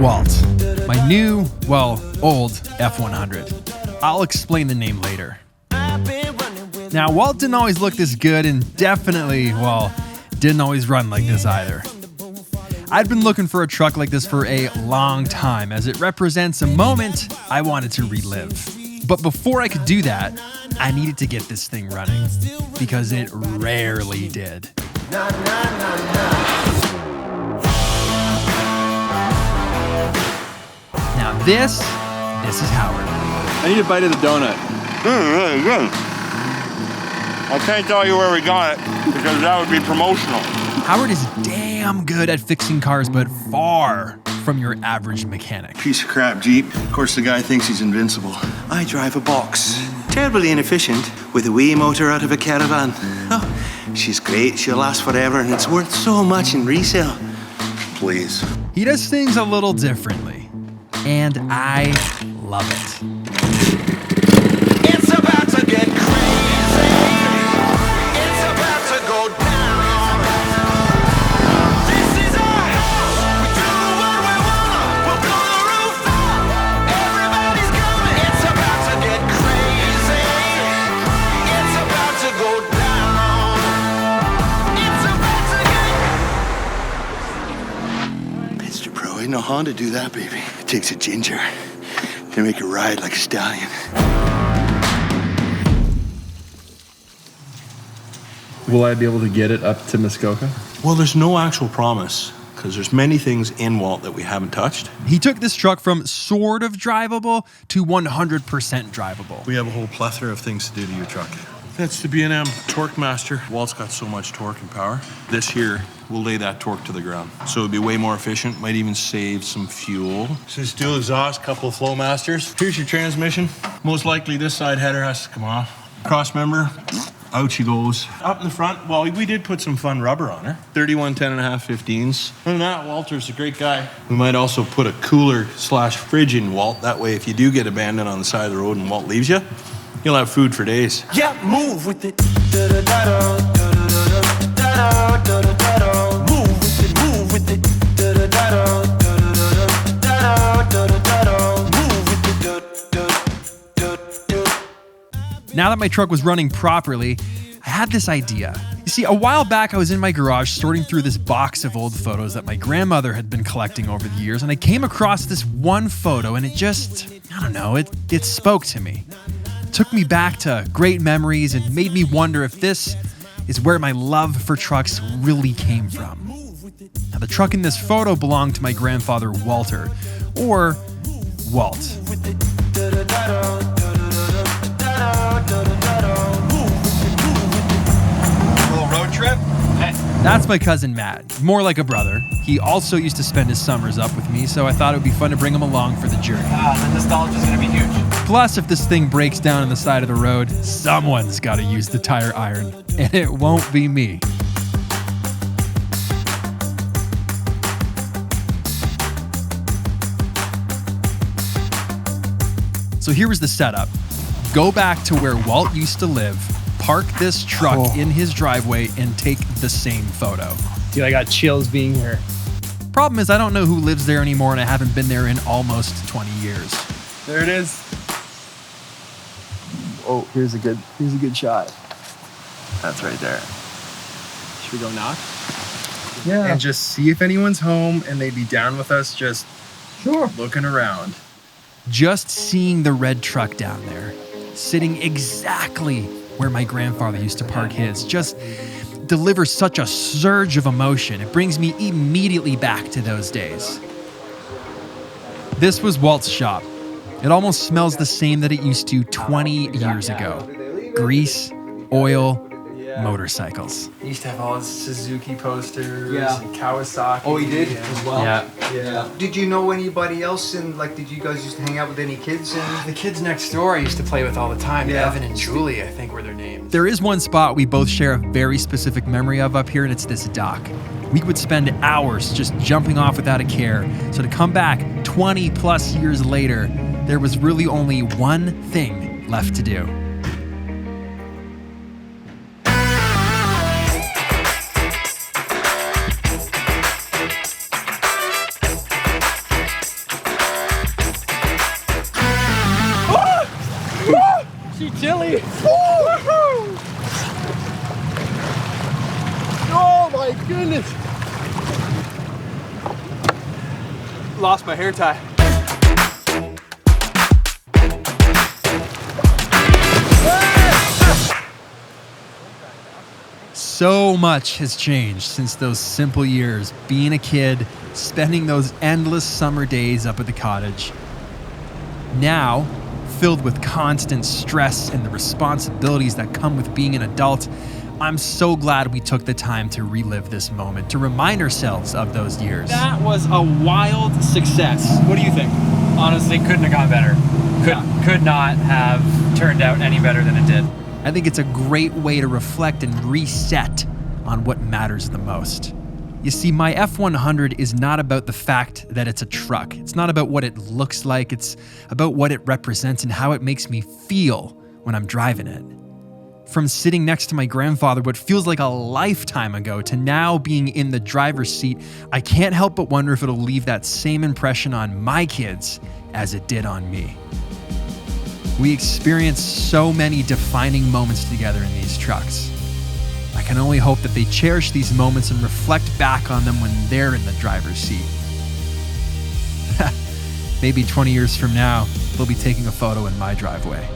Walt, my new, old F100. I'll explain the name later. Now, Walt didn't always look this good and definitely, didn't always run like this either. I'd been looking for a truck like this for a long time as it represents a moment I wanted to relive. But before I could do that, I needed to get this thing running because it rarely did. Now this is Howard. I need a bite of the donut. Really good. I can't tell you where we got it because that would be promotional. Howard is damn good at fixing cars, but far from your average mechanic. Piece of crap Jeep. Of course, the guy thinks he's invincible. I drive a box. Terribly inefficient with a wee motor out of a caravan. Oh, she's great. She'll last forever, and it's worth so much in resale. Please. He does things a little differently, and I love it. It's about to get crazy. It's about to go down. This is our house. We do what we want. We'll blow the roof off. Everybody's coming. It's about to get crazy. It's about to go down. It's about to get... Mr. Pro, ain't no Honda do that, baby. It takes a ginger to make her ride like a stallion. Will I be able to get it up to Muskoka? Well, there's no actual promise because there's many things in Walt that we haven't touched. He took this truck from sort of drivable to 100% drivable. We have a whole plethora of things to do to your truck. That's the B&M Torque Master. Walt's got so much torque and power. This here will lay that torque to the ground. So it'll be way more efficient, might even save some fuel. So it's dual exhaust, couple of flow masters. Here's your transmission. Most likely this side header has to come off. Cross member, out she goes. Up in the front, well, we did put some fun rubber on her. 31 10.5 15s. Other than that, Walter's a great guy. We might also put a cooler/fridge in Walt. That way, if you do get abandoned on the side of the road and Walt leaves you, you'll have food for days. Yeah, move with it. Move with it. Now that my truck was running properly, I had this idea. You see, a while back I was in my garage sorting through this box of old photos that my grandmother had been collecting over the years, and I came across this one photo and it just, I don't know, it spoke to me. It took me back to great memories and made me wonder if this is where my love for trucks really came from. Now, the truck in this photo belonged to my grandfather Walter, or Walt. Little road trip? That's my cousin Matt, more like a brother. He also used to spend his summers up with me, so I thought it would be fun to bring him along for the journey. The nostalgia's gonna be huge. Plus, if this thing breaks down on the side of the road, someone's got to use the tire iron, and it won't be me. So here was the setup. Go back to where Walt used to live, park this truck in his driveway, and take the same photo. Dude, I got chills being here. Problem is, I don't know who lives there anymore, and I haven't been there in almost 20 years. There it is. Oh, here's a good shot. That's right there. Should we go knock? Yeah. And just see if anyone's home and they'd be down with us just looking around. Just seeing the red truck down there, sitting exactly where my grandfather used to park his, just delivers such a surge of emotion. It brings me immediately back to those days. This was Walt's shop. It almost smells the same that it used to 20 years ago. Grease, oil, motorcycles. He used to have all his Suzuki posters and Kawasaki. Oh, he did as well? Yeah. Did you know anybody else in, did you guys used to hang out with any kids? The kids next door I used to play with all the time. Yeah. Evan and Julie, I think were their names. There is one spot we both share a very specific memory of up here, and it's this dock. We would spend hours just jumping off without a care. So to come back 20 plus years later, there was really only one thing left to do. She chilly. Oh my goodness. Lost my hair tie. So much has changed since those simple years, being a kid, spending those endless summer days up at the cottage. Now, filled with constant stress and the responsibilities that come with being an adult, I'm so glad we took the time to relive this moment, to remind ourselves of those years. That was a wild success. What do you think? Honestly, couldn't have gone better. Could not have turned out any better than it did. I think it's a great way to reflect and reset on what matters the most. You see, my F100 is not about the fact that it's a truck. It's not about what it looks like. It's about what it represents and how it makes me feel when I'm driving it. From sitting next to my grandfather what feels like a lifetime ago to now being in the driver's seat, I can't help but wonder if it'll leave that same impression on my kids as it did on me. We experienced so many defining moments together in these trucks. I can only hope that they cherish these moments and reflect back on them when they're in the driver's seat. Maybe 20 years from now, they'll be taking a photo in my driveway.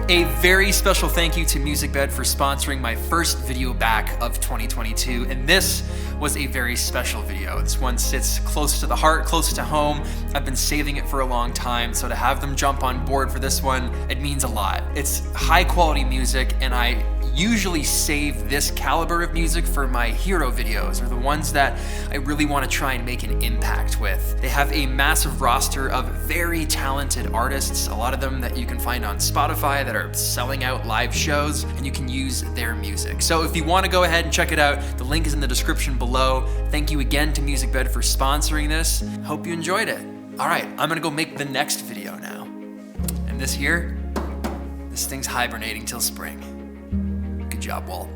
A very special thank you to MusicBed for sponsoring my first video back of 2022, and this was a very special video. This one sits close to the heart, close to home. I've been saving it for a long time, so to have them jump on board for this one, it means a lot. It's high quality music, and I usually save this caliber of music for my hero videos, or the ones that I really want to try and make an impact with. They have a massive roster of very talented artists, a lot of them that you can find on Spotify that are selling out live shows, and you can use their music. So if you want to go ahead and check it out, the link is in the description below. Thank you again to MusicBed for sponsoring this. Hope you enjoyed it. All right, I'm gonna go make the next video now. And this thing's hibernating till spring. Good job, Walt.